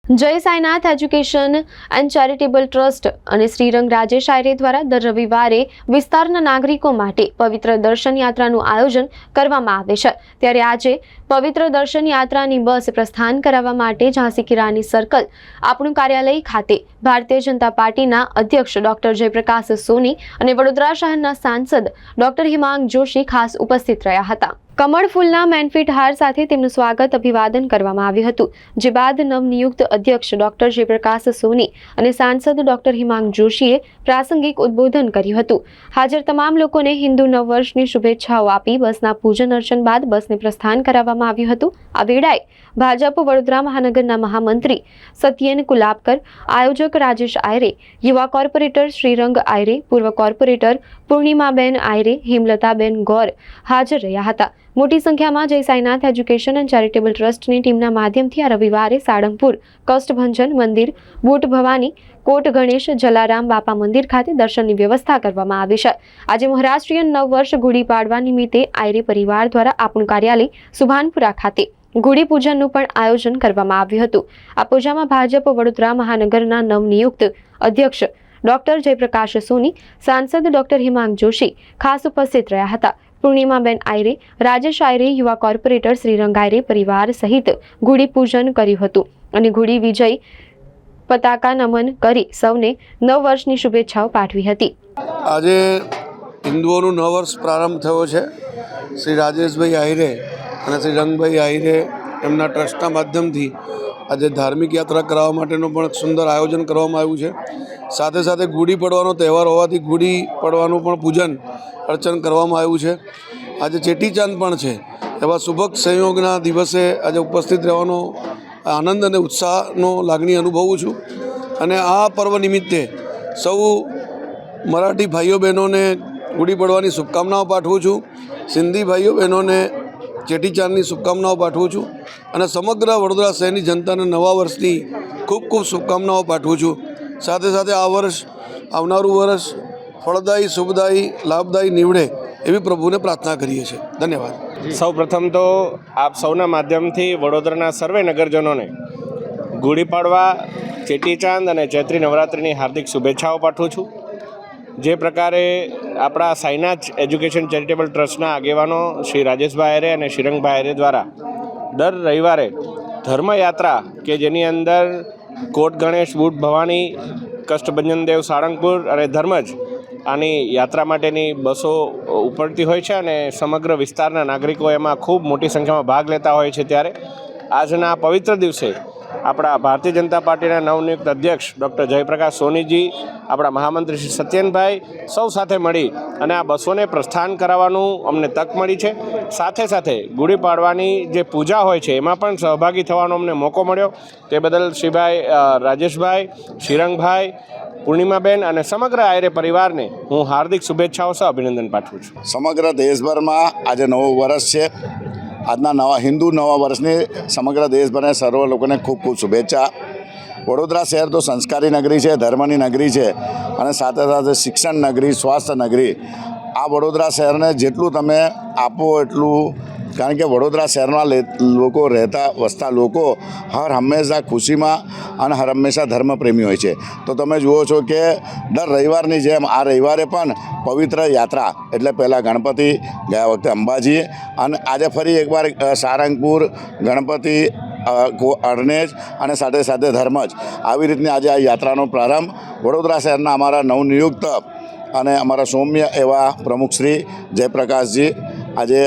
જય Sainath education and charitable trust અને શ્રીરંગ રાજેશ આયરે દ્વારા દર રવિવારે વિસ્તારના નાગરિકો માટે પવિત્ર દર્શન યાત્રાનું આયોજન કરવામાં આવે છે। ત્યારે આજે પવિત્ર દર્શન યાત્રાની બસ પ્રસ્થાન કરાવવા માટે ઝાંસી કી રાની સર્કલ આપણું કાર્યાલય ખાતે ભારતીય જનતા પાર્ટીના અધ્યક્ષ ડોક્ટર જયપ્રકાશ સોની અને વડોદરા શહેરના સાંસદ ડોક્ટર હિમાંગ જોશી ખાસ ઉપસ્થિત રહ્યા હતા। કમળ ફૂલના મેનફિટ હાર સાથે તેમનું સ્વાગત અભિવાદન કરવામાં આવ્યું હતું, જે બાદ નવનિયુક્ત અધ્યક્ષ ડોક્ટર જયપ્રકાશ સોની અને સાંસદ ડોક્ટર હિમાંગ જોશીએ પ્રાસંગિક ઉદ્બોધન કર્યું હતું। હાજર તમામ લોકોને હિન્દુ નવવર્ષની શુભેચ્છાઓ આપી બસના પૂજન અર્ચન બાદ બસને પ્રસ્થાન કરાવવામાં આવ્યું હતું। આ વેળાએ ભાજપ વડોદરા મહાનગરના મહામંત્રી સત્યેન કુલાબકર, આયોજક રાજેશ આયરે, યુવા કોર્પોરેટર શ્રીરંગ આયરે, પૂર્વ કોર્પોરેટર પૂર્ણિમાબેન આયરે, હેમલતાબેન ગૌર હાજર રહ્યા હતા। મોટી સંખ્યામાં જય સાઈનાથ એજ્યુકેશન એન્ડ ચેરિટેબલ ટ્રસ્ટની ટીમના માધ્યમથી આ રવિવારે સાળંગપુર કષ્ટભંજન મંદિર, બુટ ભવાની, કોટ ગણેશ, જલારામ બાપા મંદિર ખાતે દર્શનની વ્યવસ્થા કરવામાં આવી છે। આજે મહારાષ્ટ્રીય નવ વર્ષ ગુડી પાડવા નિમિત્તે આયરે પરિવાર દ્વારા આપણું કાર્યાલય સુભાનપુરા ખાતે ગુડી પૂજનનું પણ આયોજન કરવામાં આવ્યું હતું। આ પૂજામાં ભાજપ વડોદરા મહાનગરના નવનિયુક્ત અધ્યક્ષ ડોક્ટર જયપ્રકાશ સોની, સાંસદ ડોક્ટર હિમાંગ જોશી ખાસ ઉપસ્થિત રહ્યા હતા। પૂર્ણિમાબેન આયરે, રાજેશ આયરે, યુવા કોર્પોરેટર શ્રીરંગ આયરે પરિવાર સહિત ગુડી પૂજન કર્યું હતું અને ગુડી વિજય પતાકા નમન કરી સૌને નવ વર્ષની શુભેચ્છાઓ પાઠવી હતી। આજે હિન્દુઓનું નવ વર્ષ પ્રારંભ થયો છે। શ્રી રાજેશભાઈ આહિરે અને શ્રી રંગભાઈ આહિરે એમના ટ્રસ્ટના માધ્યમથી આજે ધાર્મિક યાત્રા કરાવવા માટેનું પણ સુંદર આયોજન કરવામાં આવ્યું છે। સાથે સાથે ગુડી પડવાનો તહેવાર હોવાથી ગુડી પડવાનું પણ પૂજન અર્ચન કરવામાં આવ્યું છે। આજે ચેટીચાંદ પણ છે। એવા શુભક સંયોગના દિવસે આજે ઉપસ્થિત રહેવાનો આનંદ અને ઉત્સાહનો લાગણી અનુભવું છું અને આ પર્વ નિમિત્તે સૌ મરાઠી ભાઈઓ બહેનોને ગુડી પડવાની શુભકામનાઓ પાઠવું છું। સિંધી ભાઈઓ બહેનોને ચેટીચાંદની શુભકામનાઓ પાઠવું છું અને સમગ્ર વડોદરા શહેરની જનતાને નવા વર્ષની ખૂબ ખૂબ શુભકામનાઓ પાઠવું છું। સાથે સાથે આ વર્ષ, આવનારું વર્ષ ફળદાયી, શુભદાયી, લાભદાયી નીવડે એવી પ્રભુને પ્રાર્થના કરીએ છીએ। ધન્યવાદ। સૌ પ્રથમ તો આપ સૌના માધ્યમથી વડોદરાના સર્વે નગરજનોને ગુડી પાડવા, ચેટીચાંદ અને ચૈત્રી નવરાત્રિની હાર્દિક શુભેચ્છાઓ પાઠવું છું। જે પ્રકારે આપણા સાઈનાથ એજ્યુકેશન ચેરિટેબલ ટ્રસ્ટના આગેવાનો શ્રી રાજેશભાઈ આયરે અને શ્રીરંગભાઈ આયરે દ્વારા દર રવિવારે ધર્મયાત્રા કે જેની અંદર કોટ ગણેશ, બુટ ભવાની, કષ્ટભંજન દેવ સાળંગપુર અને ધર્મજ આની યાત્રા માટેની બસો ઉપડતી હોય છે અને સમગ્ર વિસ્તારના નાગરિકો એમાં ખૂબ મોટી સંખ્યામાં ભાગ લેતા હોય છે। ત્યારે આજના પવિત્ર દિવસે આપણા ભારતીય જનતા પાર્ટીના નવનિયુક્ત અધ્યક્ષ ડૉક્ટર જયપ્રકાશ સોનીજી, આપણા મહામંત્રી શ્રી સત્યેનભાઈ સૌ સાથે મળી અને આ બસોને પ્રસ્થાન કરાવવાનું અમને તક મળી છે। સાથે સાથે ગુડી પાડવાની જે પૂજા હોય છે એમાં પણ સહભાગી થવાનો અમને મોકો મળ્યો। તે બદલ શ્રીભાઈ રાજેશભાઈ, શ્રીરંગભાઈ, પૂર્ણિમાબેન અને સમગ્ર આયરે પરિવારને હું હાર્દિક શુભેચ્છાઓ સહ અભિનંદન પાઠવું છું। સમગ્ર દેશભરમાં આજે નવું વર્ષ છે। આજના હિન્દુ નવા વર્ષની સમગ્ર દેશભરના સર્વ લોકોને ખૂબ ખૂબ શુભેચ્છા। વડોદરા શહેર તો સંસ્કારી નગરી છે, ધર્મની નગરી છે અને સાથે સાથે શિક્ષણ નગરી, સ્વાસ્થ્ય નગરી। આ વડોદરા શહેરને જેટલું તમે આપો એટલું, કારણ કે વડોદરા શહેરમાં લોકો રહેતા વસતા લોકો હંમેશા ખુશીમાં અને હંમેશા ધર્મપ્રેમી હોય છે। તો તમે જુઓ છો કે દર રવિવારની જેમ આ રવિવારે પણ પવિત્ર યાત્રા, એટલે પહેલાં ગણપતિ, ગયા વખતે અંબાજી અને આજે ફરી એકવાર સારંગપુર, ગણપતિ, અરણેજ અને સાથે સાથે ધર્મજ, આવી રીતની આજે આ યાત્રાનો પ્રારંભ વડોદરા શહેરના અમારા નવનિયુક્ત અને અમારા સૌમ્ય એવા પ્રમુખ શ્રી જયપ્રકાશજી, આજે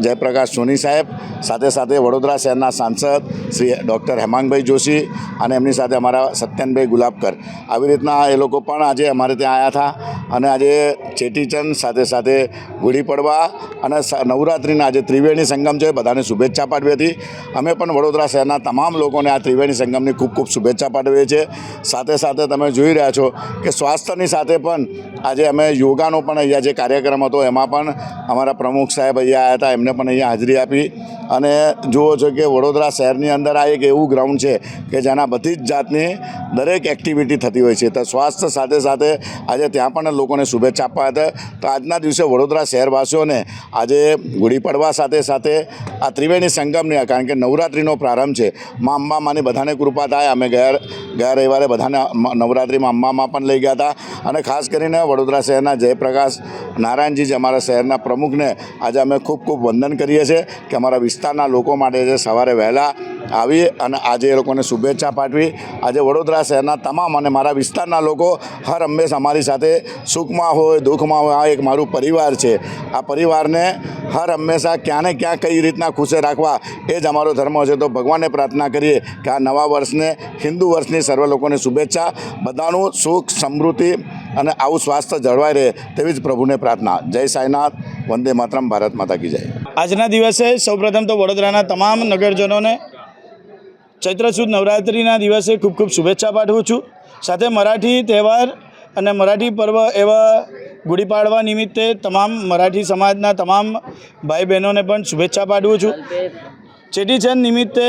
જયપ્રકાશ સોની સાહેબ, સાથે સાથે વડોદરા શહેરના સાંસદ શ્રી ડૉક્ટર હિમાંગભાઈ જોશી અને એમની સાથે અમારા સત્યનભાઈ ગુલાબકર, આવી રીતના એ લોકો પણ આજે અમારે ત્યાં આવ્યા હતા અને આજે ચેટીચંદ સાથે સાથે ગુડી પડવા અને નવરાત્રિના આજે ત્રિવેણી સંગમ છે, બધાને શુભેચ્છા પાઠવી હતી। અમે પણ વડોદરા શહેરના તમામ લોકોને આ ત્રિવેણી સંગમની ખૂબ ખૂબ શુભેચ્છા પાઠવીએ છીએ। સાથે સાથે તમે જોઈ રહ્યા છો કે સ્વાસ્થ્યની સાથે પણ આજે અમે યોગાનો પણ અહીંયા જે કાર્યક્રમ હતો એમાં પણ અમારા પ્રમુખ સાહેબ અહીંયા આવ્યા હતા, એમને પણ અહીંયા હાજરી આપી અને જુઓ છો કે વડોદરા શહેરની અંદર આ એક એવું ગ્રાઉન્ડ છે કે જેના બધી જ જાતની દરેક એક્ટિવિટી થતી હોય છે. તો સ્વાસ્થ્ય સાથે સાથે આજે ત્યાં પણ લોકોને શુભેચ્છા આપવા હતા. તો આજના દિવસે વડોદરા શહેરવાસીઓને આજે ગુડી પડવા સાથે સાથે આ ત્રિવેણી સંગમની, કારણ કે નવરાત્રિનો પ્રારંભ છે, મા અંબામાની બધાને કૃપા થાય. અમે ગયા રવિવારે બધાને નવરાત્રિમાં અંબામાં પણ લઈ ગયા હતા અને ખાસ કરીને વડોદરા શહેરના જયપ્રકાશ નારાયણજી, જે અમારા શહેરના પ્રમુખને આજે અમે ખૂબ ખૂબ વંદન કરીએ છીએ કે અમારા વિસ્તારના લોકો માટે જે સવારે વહેલા આવી અને આજે એ લોકોને શુભેચ્છા પાઠવી. આજે વડોદરા શહેરના તમામ અને મારા વિસ્તારના લોકો હર હંમેશા અમારી સાથે સુખમાં હોય દુઃખમાં હોય. આ એક મારું પરિવાર છે. આ પરિવારને હર હંમેશા ક્યાં ને ક્યાં કઈ રીતના ખુશે રાખવા એ જ અમારો ધર્મ છે. તો ભગવાનને પ્રાર્થના કરીએ કે આ નવા વર્ષને, હિન્દુ વર્ષની સર્વ લોકોને શુભેચ્છા, બધાનું સુખ સમૃદ્ધિ અને આવું સ્વાસ્થ્ય જળવાઈ રહે તેવી જ પ્રભુને પ્રાર્થના. જય સાંઈનાથ, વંદે માતરમ, ભારત માતા કી જય. આજના દિવસે સૌપ્રથમ તો વડોદરાના તમામ નગરજનોને ચૈત્ર સુદ નવરાત્રિના દિવસે ખૂબ ખૂબ શુભેચ્છા પાઠવું છું. સાથે મરાઠી તહેવાર અને મરાઠી પર્વ એવા ગુડી પાડવા નિમિત્તે તમામ મરાઠી સમાજના તમામ ભાઈ બહેનોને પણ શુભેચ્છા પાઠવું છું. ચેટીચંદ નિમિત્તે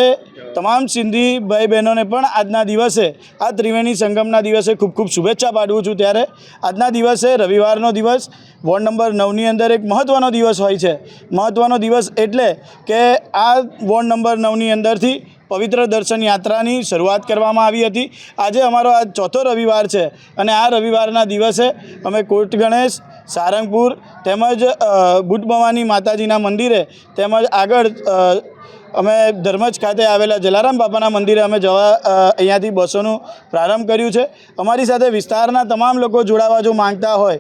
તમામ સિંધી ભાઈ બહેનોને પણ આજના દિવસે, આ ત્રિવેણી સંગમના દિવસે ખૂબ ખૂબ શુભેચ્છા પાઠવું છું. ત્યારે આજના દિવસે રવિવારનો દિવસ વોર્ડ નંબર 9ની અંદર એક મહત્ત્વનો દિવસ હોય છે. મહત્ત્વનો દિવસ એટલે કે આ વોર્ડ નંબર 9ની અંદરથી પવિત્ર દર્શન યાત્રાની શરૂઆત કરવામાં આવી હતી. આજે અમારો આ ચોથો રવિવાર છે અને આ રવિવારના દિવસે અમે કોટ ગણેશ, સારંગપુર તેમજ બુટ ભવાની માતાજીના મંદિરે તેમજ આગળ અમે ધર્મજ ખાતે આવેલા જલારામ બાપાના મંદિરે અમે જવા અહીંયાથી બસોનું પ્રારંભ કર્યું છે. અમારી સાથે વિસ્તારના તમામ લોકો જોડાવા જો માંગતા હોય,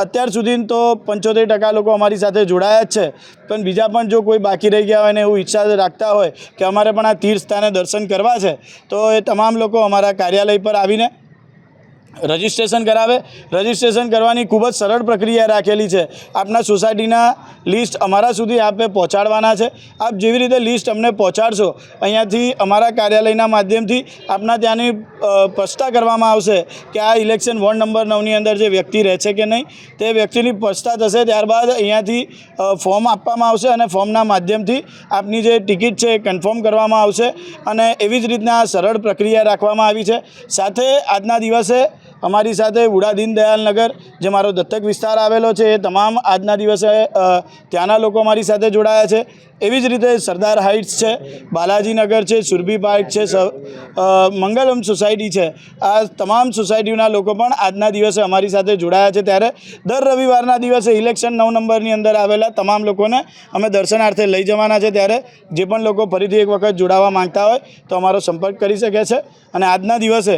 અત્યાર સુધી તો 75% લોકો અમારી સાથે જોડાયા જ છે, પણ બીજા પણ જો કોઈ બાકી રહી ગયા હોય ને એવું ઈચ્છા રાખતા હોય કે અમારે પણ આ તીર્થ સ્થાને દર્શન કરવા છે, તો એ તમામ લોકો અમારા કાર્યાલય પર આવીને રજિસ્ટ્રેશન કરાવે. રજિસ્ટ્રેશન કરવાની ખૂબ જ સરળ પ્રક્રિયા રાખેલી છે. આપના સોસાયટીના લિસ્ટ અમારા સુધી આપે પહોંચાડવાના છે. આપ જેવી રીતે લિસ્ટ અમને પહોંચાડશો, અહીંયાથી અમારા કાર્યાલયના માધ્યમથી આપના ત્યાંની સ્પષ્ટતા કરવામાં આવશે કે આ ઇલેક્શન વોર્ડ નંબર 9ની અંદર જે વ્યક્તિ રહે છે કે નહીં, તે વ્યક્તિની સ્પષ્ટતા થશે. ત્યારબાદ અહીંયાથી ફોર્મ આપવામાં આવશે અને ફોર્મના માધ્યમથી આપની જે ટિકિટ છે એ કન્ફર્મ કરવામાં આવશે અને એવી જ રીતના સરળ પ્રક્રિયા રાખવામાં આવી છે. સાથે આજના દિવસે અમારી સાથે વુડા દીનદયાલ નગર, જે મારો દત્તક વિસ્તાર આવેલો છે, એ તમામ આજના દિવસે ત્યાંના લોકો અમારી સાથે જોડાયા છે. એવી જ રીતે સરદાર હાઇટ્સ છે, બાલાજી નગર છે, સુરભી પાર્ક છે, મંગલમ સોસાયટી છે, આ તમામ સોસાયટીના લોકો પણ આજના દિવસે અમારી સાથે જોડાયા છે. ત્યારે દર રવિવારના દિવસે ઇલેક્શન 9 નંબરની અંદર આવેલા તમામ લોકોને અમે દર્શનાર્થે લઈ જવાના છે. ત્યારે જે પણ લોકો ફરીથી એક વખત જોડાવા માંગતા હોય તો અમારો સંપર્ક કરી શકે છે. અને આજના દિવસે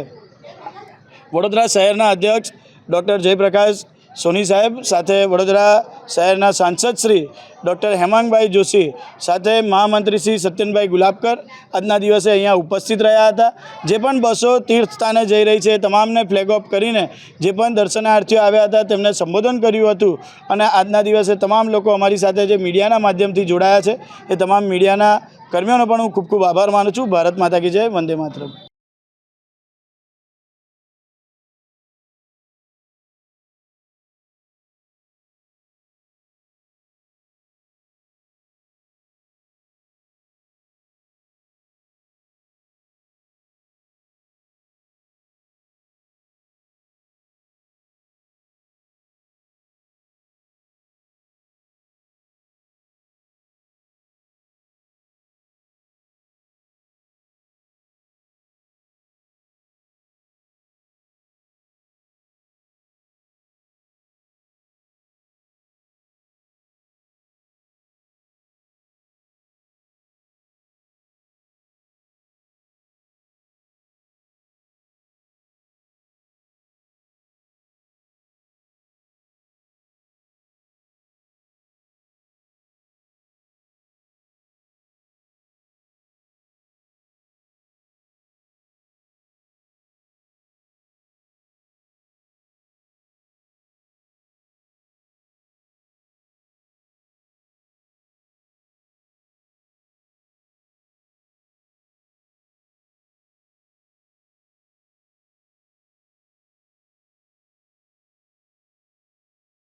વડોદરા શહેરના અધ્યક્ષ ડૉક્ટર જયપ્રકાશ સોની સાહેબ સાથે વડોદરા શહેરના સાંસદ શ્રી ડૉક્ટર હેમાંગભાઈ જોશી સાથે મહામંત્રી શ્રી સત્યનભાઈ ગુલાબકર આજના દિવસે અહીંયા ઉપસ્થિત રહ્યા હતા. જે પણ બસો તીર્થ સ્થાને જઈ રહી છે તમામને ફ્લેગ ઓફ કરીને જે પણ દર્શનાર્થીઓ આવ્યા હતા તેમને સંબોધન કર્યું હતું. અને આજના દિવસે તમામ લોકો અમારી સાથે જે મીડિયાના માધ્યમથી જોડાયા છે એ તમામ મીડિયાના કર્મીઓનો પણ હું ખૂબ ખૂબ આભાર માનું છું. ભારત માતા કી જય, વંદે માતરમ.